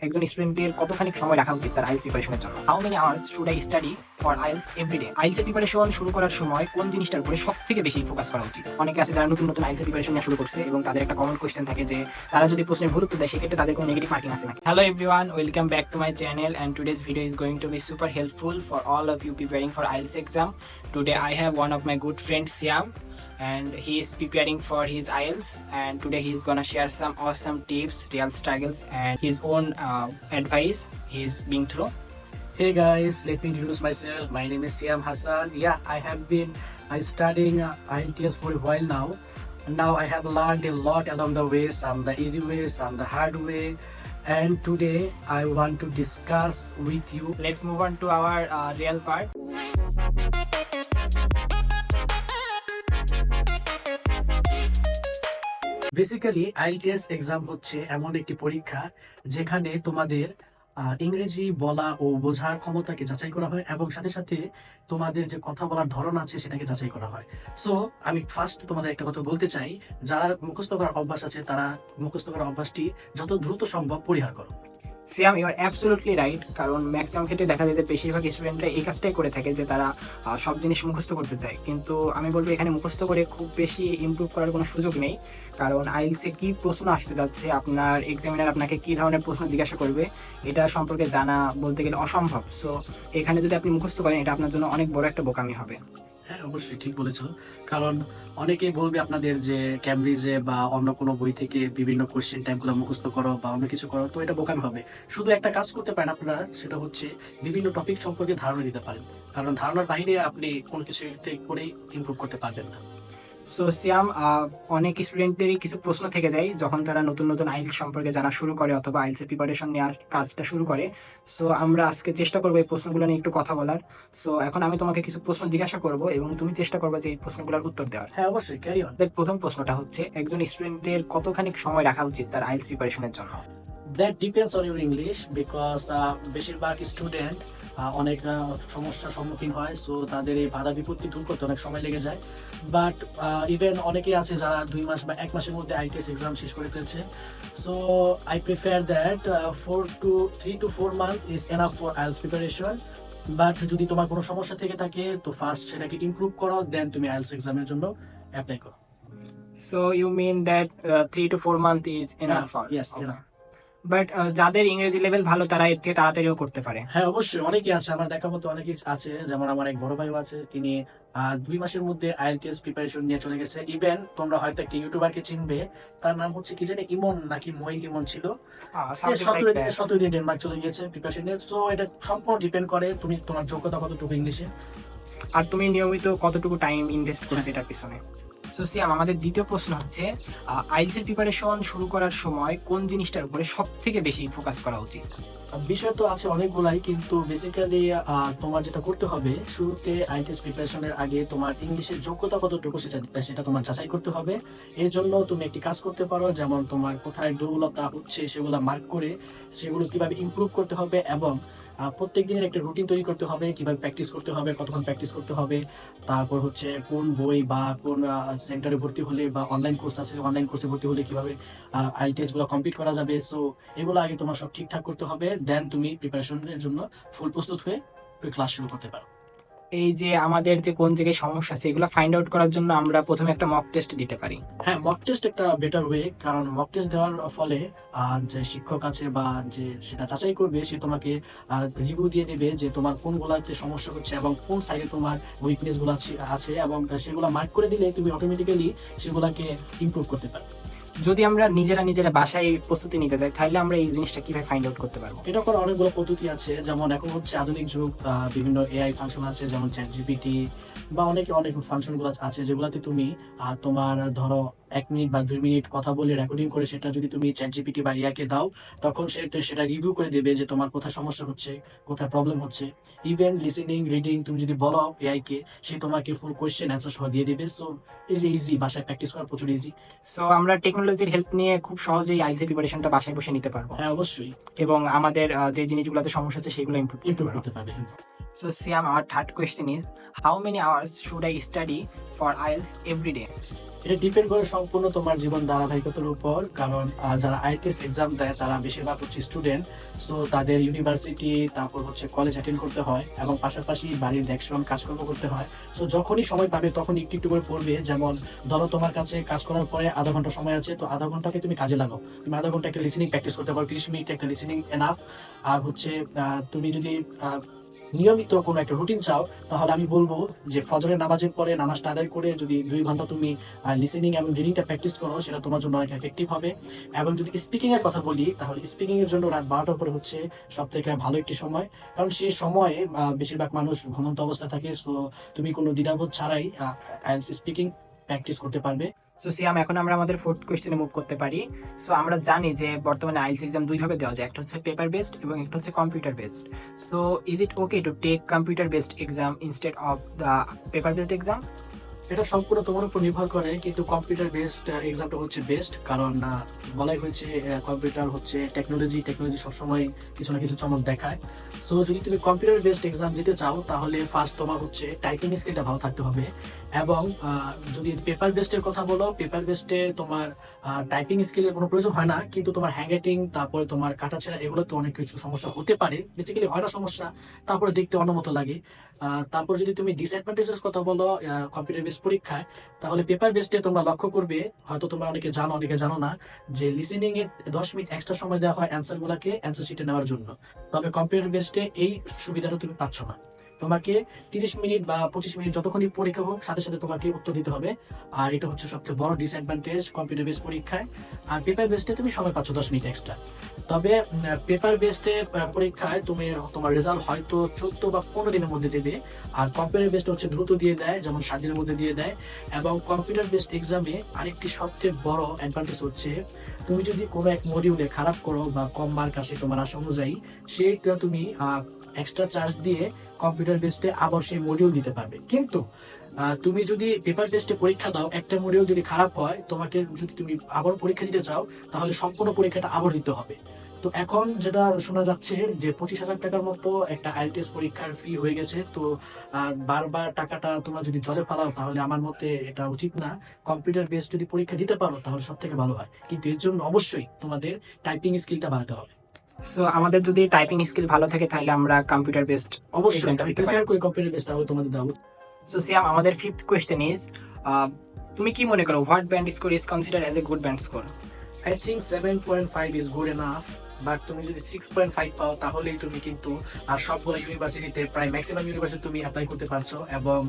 একজন স্টুডেন্টের কতখানি সময় রাখা উচিত তার আইএলটিএস প্রিপারেশনের জন্য? How many hours should I study for IELTS everyday? IELTS preparation শুরু করার সময় কোন জিনিসটার উপরে সবথেকে বেশি ফোকাস করা উচিত? অনেকে আছে যারা নতুন নতুন আইএলটিএস প্রিপারেশন নিয়ে শুরু করছে এবং তাদের একটা কমন কোয়েশ্চেন থাকে যে তারা যদি প্রশ্নের ভুল উত্তর দেয় সেক্ষেত্রে তাদের কোনো নেগেটিভ মার্কিং আছে নাকি? Hello everyone, welcome back to my channel and today's video is going to be super helpful for all of you preparing for IELTS exam. Today I have one of my good friends Siam, and he is preparing for his IELTS, and today he is gonna share some awesome tips, real struggles and his own advice he is being through. Hey guys, let me introduce myself. My name is Siam Hassan. Yeah, I have been studying IELTS for a while now. Now I have learned a lot along the way, some the easy way, some the hard way. And today I want to discuss with you. Let's move on to our real part. Basically IELTS exam হচ্ছে এমন একটি পরীক্ষা যেখানে তোমাদের ইংরেজি বলা ও বোঝার ক্ষমতাকে যাচাই করা হয় এবং সাথে সাথে তোমাদের যে কথা বলার ধরন আছে সেটাকে যাচাই করা হয়। সো আমি ফার্স্ট তোমাদের একটা কথা বলতে চাই, যারা মুখস্থ করার অভ্যাস আছে তারা মুখস্থ করার অভ্যাসটি যত দ্রুত সম্ভব পরিহার করো। সিয়াম, ইউ আর অ্যাবসলিউটলি রাইট, কারণ ম্যাক্সিমাম ক্ষেত্রে দেখা যায় যে বেশিরভাগ স্টুডেন্টরা এই কাজটাই করে থাকে যে তারা সব জিনিস মুখস্থ করতে চায়, কিন্তু আমি বলবো এখানে মুখস্থ করে খুব বেশি ইমপ্রুভ করার কোনো সুযোগ নেই। কারণ আইএলটিএসে কী প্রশ্ন আসতে যাচ্ছে, আপনার এক্সামিনার আপনাকে কী ধরনের প্রশ্ন জিজ্ঞাসা করবে এটা সম্পর্কে জানা বলতে গেলে অসম্ভব। সো এখানে যদি আপনি মুখস্থ করেন এটা আপনার জন্য অনেক বড় একটা বোকামি হবে। হ্যাঁ, অবশ্যই ঠিক বলেছো। কারণ অনেকেই বলবে আপনাদের যে ক্যামব্রিজে বা অন্য কোনো বই থেকে বিভিন্ন কোশ্চেন টাইপগুলো মুখস্থ করো বা অন্য কিছু করো, তো এটা বোকামি হবে। শুধু একটা কাজ করতে পারেন আপনারা, সেটা হচ্ছে বিভিন্ন টপিক সম্পর্কে ধারণা দিতে পারেন, কারণ ধারণার বাইরে আপনি কোনো কিছু করেই ইমপ্রুভ করতে পারবেন না। সো সিয়াম, অনেক স্টুডেন্টদেরই কিছু প্রশ্ন থেকে যায় যখন তারা নতুন নতুন আইএলটিএস সম্পর্কে জানা শুরু করে অথবা আইএলটিএস এর প্রিপারেশন নেওয়ার কাজটা শুরু করে। সো আমরা আজকে চেষ্টা করবো এই প্রশ্নগুলো নিয়ে একটু কথা বলার। সো এখন আমি তোমাকে কিছু প্রশ্ন জিজ্ঞাসা করবো এবং তুমি চেষ্টা করবে যে এই প্রশ্নগুলোর উত্তর দেওয়ার। হ্যাঁ, অবশ্যই, ক্যারি অন। প্রথম প্রশ্নটা হচ্ছে, একজন স্টুডেন্টের কতখানি সময় রাখা উচিত তার আইএলটিএস প্রিপারেশনের জন্য? That depends on your English, because বেশিরভাগ স্টুডেন্ট অনেক সমস্যার সম্মুখীন হয়, সো তাদের এই বাধা বিপত্তি দূর করতে অনেক সময় লেগে যায়। বাট ইভেন অনেকেই আছে যারা 2 মাস বা 1 মাসের মধ্যে আইটিএস এক্সাম শেষ করে ফেলছে। So I prefer that 3 to 4 months is enough for IELTS preparation. But যদি তোমার কোনো সমস্যা থেকে থাকে তো ফার্স্ট সেটাকে ইমপ্রুভ করো, দেন তুমি আইএলটিএস এক্সামের জন্য অ্যাপ্লাই করো। So you mean that 3 to 4 months is enough? Yes, enough. But যাদের ইংরেজি লেভেল ভালো তারা এর থেকে তাড়াতাড়িও করতে পারে। হ্যাঁ, অবশ্যই অনেকেই আছে, আমার দেখার মতো অনেকেই আছে। যেমন আমার এক বড় ভাইও আছে, তিনি 2 মাসের মধ্যে আইএলটিএস প্রিপারেশন নিয়ে চলে গেছে। ইভেন তোমরা হয়তো একটা ইউটিউবারকে চিনবে, তার নাম হচ্ছে কি জানি, ইমন নাকি মইন ইমন ছিল। সে 17 দিন ডেনমার্ক চলে গিয়েছে প্রিপারেশন নিয়ে। সো এটা সম্পূর্ণ ডিপেন্ড করে তুমি তোমার যোগ্যতা কতটুকু ইংলিশে, আর তুমি নিয়মিত কতটুকু টাইম ইনভেস্ট করছো এটার পিছনে। সো সিয়াম, আমাদের দ্বিতীয় প্রশ্ন হচ্ছে, আইএলটিএস এর প্রিপারেশন শুরু করার সময় কোন জিনিসটার উপরে সব থেকে বেশি ফোকাস করা উচিত? বিষয় তো আছে অনেকগুলাই, কিন্তু বেসিক্যালি তোমার যেটা করতে হবে, শুরুতে আইএলটিএস প্রিপারেশনের আগে তোমার ইংলিশের যোগ্যতা কতটুকু সেটা তোমার যাচাই করতে হবে। এর জন্য তুমি একটি কাজ করতে পারো, যেমন তোমার কোথায় দুর্বলতা হচ্ছে সেগুলো মার্ক করে সেগুলো কিভাবে ইমপ্রুভ করতে হবে এবং প্রত্যেক দিনের একটা রুটিন তৈরি করতে হবে, কিভাবে প্র্যাকটিস করতে হবে, কতক্ষণ প্র্যাকটিস করতে হবে, তারপর হচ্ছে কোন বই বা কোন সেন্টারে ভর্তি হলে বা অনলাইন কোর্স আছে, অনলাইন কোর্সে ভর্তি হলে কিভাবে আইএলটিএস গুলো কমপ্লিট করা যাবে। সো এগুলো আগে তোমার সব ঠিকঠাক করতে হবে, দেন তুমি প্রিপারেশনের জন্য ফুল প্রস্তুত হয়ে ক্লাস শুরু করতে পারো। এই যে আমাদের যে কোন জায়গায় সমস্যা আছে এগুলো ফাইন্ড আউট করার জন্য আমরা প্রথমে একটা মক টেস্ট দিতে পারি। হ্যাঁ, মক টেস্ট একটা বেটার ওয়ে, কারণ মক টেস্ট দেওয়ার ফলে যে শিক্ষক আছে বা যে সেটা যাচাই করবে সে তোমাকে রিভিউ দিয়ে দেবে যে তোমার কোনগুলাতে সমস্যা হচ্ছে এবং কোন সাইডে তোমার উইকনেস গুলো আছে এবং সেগুলো মার্ক করে দিলে তুমি অটোমেটিক্যালি সেগুলাকে ইমপ্রুভ করতে পারো। যদি আমরা নিজেরা বাসায় প্রস্তুতি নিতে যাই তাহলে আমরা এই জিনিসটা কিভাবে ফাইন্ড আউট করতে পারবো? এটা করার অনেকগুলো পদ্ধতি আছে, যেমন এখন হচ্ছে আধুনিক যুগ, বিভিন্ন এআই ফাংশন আছে, যেমন চ্যাট জিপিটি বা অনেক ফাংশন গুলো আছে যেগুলাতে তুমি তোমার ধরো 1 মিনিট বা 2 মিনিট কথা বলে রেকর্ডিং করে সেটা যদি তুমি চ্যাট জিপিটি বা এআই কে দাও, তখন সেটা রিভিউ করে দেবে যে তোমার কোথায় সমস্যা হচ্ছে, কোথায় প্রবলেম হচ্ছে। ইভেন লিসেনিং, রিডিং তুমি যদি বলো এআই কে, সে তোমাকে ফুল কোয়েশ্চেন অ্যান্সার সহ দিয়ে দেবে। সো ইজি, বাসায় প্র্যাকটিস করা প্রচুর ইজি। সো আমরা টেকনোলজির হেল্প নিয়ে খুব সহজেই আইএলটিএস প্রিপারেশনটা বাসায় বসে নিতে পারবো। হ্যাঁ, অবশ্যই এবং আমাদের যে জিনিসগুলোতে সমস্যা আছে সেগুলো ইমপ্রুভ করতে পারবে। So Siam, our third question is, how many hours should I study for IELTS every day? এটা ডিপেন্ড করে সম্পূর্ণ তোমার জীবন ধারাবাহিকতার উপর, কারণ যারা আইএলটিএস এক্সাম দেয় তারা বেশিরভাগ হচ্ছে স্টুডেন্ট, সো তাদের ইউনিভার্সিটি তারপর হচ্ছে কলেজ অ্যাটেন্ড করতে হয় এবং পাশাপাশি বাড়ির দেখশন কাজকর্ম করতে হয়। সো যখনই সময় পাবে তখন একটু একটু করে পড়বে। যেমন ধরো তোমার কাছে কাজ করার পরে আধা ঘন্টা সময় আছে, তো আধা ঘন্টাকে তুমি কাজে লাগাও। তুমি আধা ঘন্টা একটা লিসেনিং প্র্যাকটিস করতে পারো, 30 মিনিট একটা লিসেনিং এনাফ। আর হচ্ছে তুমি যদি নিয়মিত কোনো একটা রুটিন চাও, তাহলে আমি বলবো যে ফজরের নামাজের পরে নামাজটা আদায় করে যদি 2 ঘন্টা তুমি লিসেনিং এবং রিডিংটা প্র্যাকটিস করো, সেটা তোমার জন্য অনেক এফেক্টিভ হবে। এবং যদি স্পিকিং এর কথা বলি, তাহলে স্পিকিং এর জন্য রাত 12টার পরে হচ্ছে সব থেকে ভালো একটি সময়, কারণ সেই সময়ে বেশিরভাগ মানুষ ঘুমন্ত অবস্থায় থাকে। সো তুমি কোনো দ্বিধাবোধ ছাড়াই স্পিকিং প্র্যাকটিস করতে পারবে। সো সিয়াম, এখন আমরা আমাদের ফোর্থ কোয়েশ্চেনে মুভ করতে পারি। সো আমরা জানি যে বর্তমানে আইএলটিএস এক্সাম দুইভাবে দেওয়া যায়, একটা হচ্ছে পেপার বেসড এবং একটা হচ্ছে computer based. So is it okay to take computer based exam instead of the paper based exam? এটা সম্পূর্ণ তোমার উপর নির্ভর করে, কিন্তু কম্পিউটার বেসড এক্সামটা হচ্ছে বেস্ট, কারণ বলাই হয়েছে কম্পিউটার হচ্ছে টেকনোলজি সবসময় কিছু না কিছু চমক দেখায়। সো যদি তুমি কম্পিউটার বেসড এক্সাম দিতে চাও, তাহলে ফার্স্ট তোমার হচ্ছে টাইপিং স্কিলটা ভালো থাকতে হবে। এবং যদি পেপার বেসডের কথা বলো, পেপার বেসডে তোমার টাইপিং স্কিলের কোনো প্রয়োজন হয় না, কিন্তু তোমার হ্যান্ড রাইটিং তারপরে তোমার কাটাছেঁড়া এগুলো তো অনেক কিছু সমস্যা হতে পারে, বেসিক্যালি হয় না সমস্যা, তারপরে দেখতে অন্যমতো লাগে। তারপর যদি তুমি ডিসঅ্যাডভান্টেজের কথা বলো কম্পিউটার বেসড পরীক্ষায়, তাহলে পেপার বেসডে তোমরা লক্ষ্য করবে, হয়তো তোমরা অনেকে জানো অনেকে জানো না, যে লিসেনিং এ 10 মিনিট এক্সট্রা সময় দেওয়া হয় অ্যান্সার গুলাকে অ্যান্সার শিটে নেওয়ার জন্য। তবে কম্পিউটার বেসডে এই সুবিধাটা তুমি পাচ্ছ না। তোমাকে 30 মিনিট বা 25 মিনিট যতক্ষণই পরীক্ষা হোক, সাথে সাথে তোমাকে উত্তর দিতে হবে। আর এটা হচ্ছে সবচেয়ে বড় ডিসঅ্যাডভান্টেজ কম্পিউটার বেসড পরীক্ষায়। আর পেপার বেসডে তুমি সময় পাচ্ছ 10 মিনিট এক্সট্রা। তবে পেপার বেসডে পরীক্ষায় তুমি তোমার রেজাল্ট হয়তো 14 বা 15 দিনের মধ্যে দেবে। আর কম্পিউটার বেসড হচ্ছে দ্রুত দিয়ে দেয়, যেমন 7 দিনের মধ্যে দিয়ে দেয়। এবং কম্পিউটার বেসড এক্সামে আরেকটি সবচেয়ে বড় অ্যাডভান্টেজ হচ্ছে, তুমি যদি কোনো এক মডিউলে খারাপ করো বা কম মার্ক আসে তোমার আশা অনুযায়ী, সেটা তুমি এক্সট্রা চার্জ দিয়ে কম্পিউটার বেসডে আবার সেই মডিউল দিতে পারবে। কিন্তু তুমি যদি পেপার টেস্টে পরীক্ষা দাও, একটা মডিউল যদি খারাপ হয়, তোমাকে যদি তুমি আবার পরীক্ষা দিতে চাও, তাহলে সম্পূর্ণ পরীক্ষাটা আবার দিতে হবে। তো এখন যেটা শোনা যাচ্ছে যে 25,000 টাকার মতো একটা আইএলটিএস পরীক্ষার ফি হয়ে গেছে। তো বারবার টাকাটা তোমরা যদি জলে ফালাও, তাহলে আমার মতে এটা উচিত না। কম্পিউটার বেস যদি পরীক্ষা দিতে পারো, তাহলে সব থেকে ভালো হয়, কিন্তু এর জন্য অবশ্যই তোমাদের টাইপিং স্কিলটা বাড়াতে হবে। সো আমাদের যদি টাইপিং স্কিল ভালো থাকে, তাহলে আমরা কম্পিউটার বেসড অবশ্যই এক্সামটা আমি দিতে পারি। প্রিফার করি কম্পিউটার বেস, তাহলে তোমাদের দেওয়া উচিত। সো সিয়াম, আমাদের ফিফথ কোয়েশ্চেন ইজ, তুমি কি মনে করো what band score is consider as a good band score? I think 7.5 is good enough, but তুমি যদি 6.5 পাও, তাহলেই তুমি কিন্তু সবগুলো ইউনিভার্সিটিতে প্রায় ম্যাক্সিমাম ইউনিভার্সিটি তুমি অ্যাপ্লাই করতে পারছো। এবং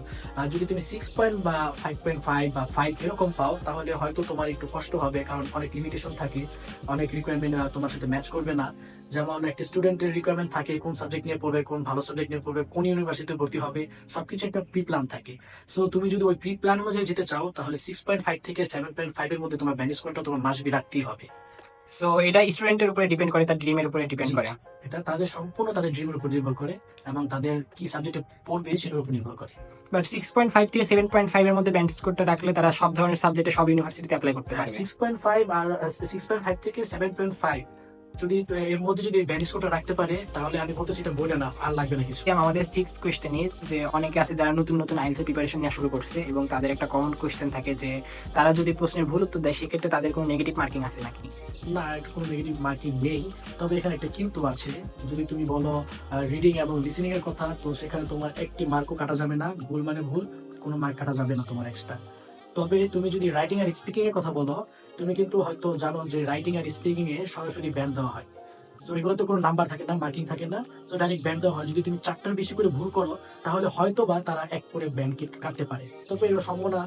যদি তুমি 6 পয়েন্ট বা 5.5 বা 5 এরকম পাও, তাহলে হয়তো তোমার একটু কষ্ট হবে, কারণ অনেক লিমিটেশন থাকে, অনেক রিকোয়ারমেন্ট তোমার সাথে ম্যাচ করবে না। যেমন একটা স্টুডেন্টের রিকোয়ারমেন্ট থাকে কোন সাবজেক্ট নিয়ে পড়বে, কোন ভালো সাবজেক্ট নিয়ে পড়বে, কোন ইউনিভার্সিটিতে ভর্তি হবে, সবকিছু একটা প্রি প্ল্যান থাকে। সো তুমি যদি ওই প্রি প্ল্যান অনুযায়ী যেতে চাও, তাহলে 6.5 থেকে 7.5 এর মধ্যে তোমার ব্যান্ড স্কোরটা তোমার মাস্ট বি রাখতেই হবে। সো এটা স্টুডেন্টের উপরে ডিপেন্ড করে, তার ড্রিমের উপরে ডিপেন্ড করে। এটা তাদের সম্পূর্ণ তাদের ড্রিমের উপর নির্ভর করে এবং তাদের কি সাবজেক্টে পড়বে সেটার উপর নির্ভর করে। বাট 6.5 থেকে 7.5 এর মধ্যে ব্যান্ড স্কোরটা রাখলে তারা সব ধরনের সাবজেক্টে সব ইউনিভার্সিটিতে অ্যাপ্লাই করতে পারবে। 6.5 আর 6.5 থেকে 7.5 যদি এর মধ্যে যদি ব্যান্ড স্কোরটা রাখতে পারে, তাহলে আমি বলতেছি এটা বলে না, আর লাগবে না কিছু। আমাদের সিক্সথ কোয়েশ্চেন ইজ যে অনেকে আছে যারা নতুন নতুন আইএলটিএস প্রিপারেশন নেওয়া শুরু করছে, এবং তাদের একটা কমন কোয়েশ্চেন থাকে যে তারা যদি প্রশ্নের ভুল উত্তর দেয়, সেক্ষেত্রে তাদের কোনো নেগেটিভ মার্কিং আছে নাকি? না, এটা কোনো নেগেটিভ মার্কিং নেই, তবে এখানে একটা কিন্তু আছে। যদি তুমি বলো রিডিং এবং লিসেনিং এর কথা, তো সেখানে তোমার একটি মার্কও কাটা যাবে না, ভুল মানে ভুল, কোনো মার্ক কাটা যাবে না তোমার এক্সট্রা। তবে তুমি যদি রাইটিং আর স্পিকিং এর কথা বলো, তুমি কিন্তু হয়তো জানো যে রাইটিং আর স্পিকিং এ সরাসরি ব্যান্ড দেওয়া হয়। সো এগুলো তো কোনো নাম্বার থাকে না, মার্কিং থাকে না, তো ডাইরেক্ট ব্যান্ড দেওয়া হয়। যদি তুমি 4টার বেশি করে ভুল করো, তাহলে হয়তো বা তারা 1 করে ব্যান্ড কাটতে পারে। তবে এর সম্ভাবনা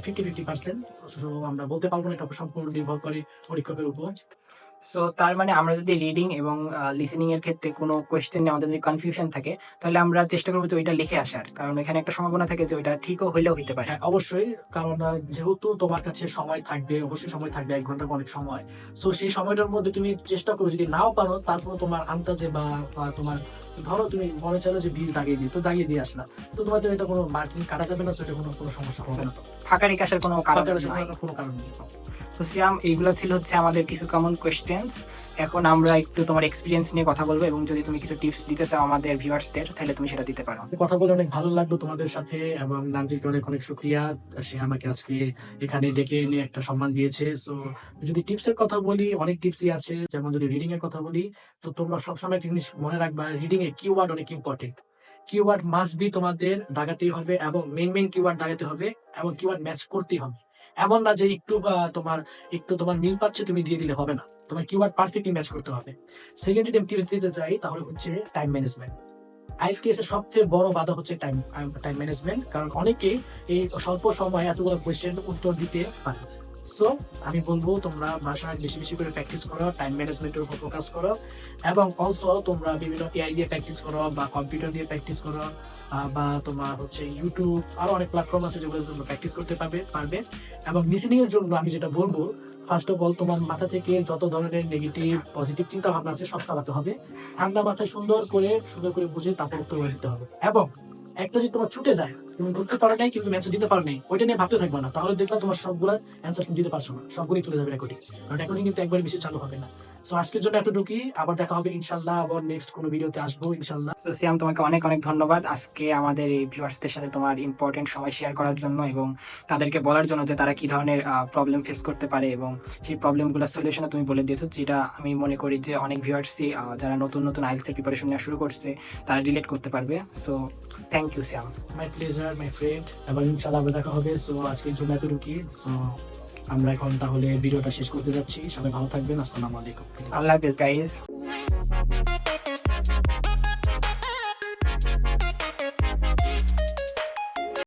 50-50%। সো আমরা বলতে পারবো না, এটা সম্পূর্ণ নির্ভর করে পরীক্ষকের উপর। সো তার মানে আমরা যদি রিডিং এবং লিসেনিং এর ক্ষেত্রে কোনো কোয়েশ্চেন নিয়ে আমাদের যদি কনফিউশন থাকে, তাহলে আমরা চেষ্টা করবো যে ওইটা লিখে আসার, কারণ এখানে একটা সম্ভাবনা থাকে যে ওইটা ঠিকও হইলেও হইতে পারে। হ্যাঁ, অবশ্যই, কারণ যেহেতু তোমার কাছে সময় থাকবে, অবশ্যই সময় থাকবে, 1 ঘন্টা অনেক সময়। সো সেই সময়টার মধ্যে তুমি চেষ্টা করো, যদি নাও পারো তারপর তোমার আন্দাজে বা তোমার ধরো তুমি মনে চাইলো যে 20 দাগিয়ে দিই, তো দাগিয়ে দিয়ে আসলা, তো তোমার তো এটা কোনো মার্কিং কাটা যাবে না, তো এটা কোনো সমস্যা হবে না। তো ফাঁকা রেখে আসার কোনো কারণ ফাঁকা রাখার নাই। কোনো কারণ নেই। তো সিয়াম, এইগুলো ছিল হচ্ছে আমাদের কিছু কমন কোয়েশ্চেন্স। এখন আমরা একটু তোমার এক্সপিরিয়েন্স নিয়ে কথা বলবো, এবং যদি তুমি কিছু টিপস দিতে চাও আমাদের ভিউয়ার্সদের তাহলে তুমি সেটা দিতে পারো। কথা বলে অনেক ভালো লাগলো তোমাদের সাথে, এবং নামজিকে অনেক অনেক শুক্রিয়া, সে আমাকে আজকে এখানে ডেকে এনে একটা সম্মান দিয়েছে। সো যদি টিপস এর কথা বলি, অনেক টিপসই আছে। যেমন যদি রিডিং এর কথা বলি, তো তোমরা সবসময় একটা জিনিস মনে রাখবা, রিডিং এ কিওয়ার্ড অনেক ইম্পর্টেন্ট। কিওয়ার্ড মাস্ট বি তোমাদের দাগাতেই হবে, এবং মেন কিওয়ার্ড দাগাতে হবে, এবং কিওয়ার্ড ম্যাচ করতেই হবে। এমন না যে একটু তোমার মিল পাচ্ছে তুমি দিয়ে দিলে হবে না, তোমার কিওয়ার্ড পারফেক্টলি ম্যাচ করতে হবে। সেকেন্ড যদি আমি টিপস দিতে চাই তাহলে হচ্ছে টাইম ম্যানেজমেন্ট। আইএলটিএস এর সবচেয়ে বড় বাধা হচ্ছে টাইম ম্যানেজমেন্ট, কারণ অনেকে এই স্বল্প সময়ে এতগুলো কোয়েশ্চেন উত্তর দিতে পারে। সো আমি বলবো তোমরা বাসায় বেশি বেশি করে প্র্যাকটিস করো, টাইম ম্যানেজমেন্টের উপর ফোকাস করো, এবং অলসো তোমরা বিভিন্ন এআই দিয়ে প্র্যাকটিস করো বা কম্পিউটার দিয়ে প্র্যাকটিস করো, বা তোমার হচ্ছে ইউটিউব, আরো অনেক প্ল্যাটফর্ম আছে যেগুলো তোমরা প্র্যাকটিস করতে পারবে। এবং লিসেনিং এর জন্য আমি যেটা বলবো, ফার্স্ট অফ অল তোমার মাথা থেকে যত ধরনের নেগেটিভ পজিটিভ চিন্তা ভাবনা আছে সব সরাতে হবে। ঠান্ডা মাথায় সুন্দর করে বুঝে তারপর উত্তর দিতে হবে। এবং একটা যদি তোমার ছুটে যায়, তুমি বুঝতে পারো নাই কিন্তু অ্যান্সার দিতে পারো নাই, ওইটা নিয়ে ভাবতে থাকবে না, তাহলে দেখবা তোমার সবগুলা অ্যান্সার তুমি দিতে পারছো না, সবগুলোই তুলে যাবে রেকর্ডিং, কারণ রেকর্ডিং কিন্তু একবারে বেশি চালু হবে না। সো আজকের জন্য এতটুকুই, আবার দেখা হবে ইনশাল্লাহ, আবার নেক্সট কোনো ভিডিওতে আসবো ইনশাল্লাহ। তো সিয়াম, তোমাকে অনেক অনেক ধন্যবাদ আজকে আমাদের এই ভিউয়ার্সদের সাথে তোমার ইম্পর্টেন্ট সময় শেয়ার করার জন্য, এবং তাদেরকে বলার জন্য যে তারা কি ধরনের প্রবলেম ফেস করতে পারে, এবং সেই প্রবলেমগুলোর সলিউশন তুমি বলে দিয়েছো, যেটা আমি মনে করি যে অনেক ভিউয়ার্সই যারা নতুন নতুন আইএলটিএস এর প্রিপারেশন নেওয়া শুরু করছে তারা রিলেট করতে পারবে। So thank you Siam. My pleasure my friend, এবার ইনশাল্লাহ আবার দেখা হবে। সো আজকের জন্য এতটুকুই। সো আমরা এখন তাহলে ভিডিওটা শেষ করতে যাচ্ছি। সবাই ভালো থাকবেন, আসসালামু আলাইকুম। আল্লাহ হাফেজ গাইজ।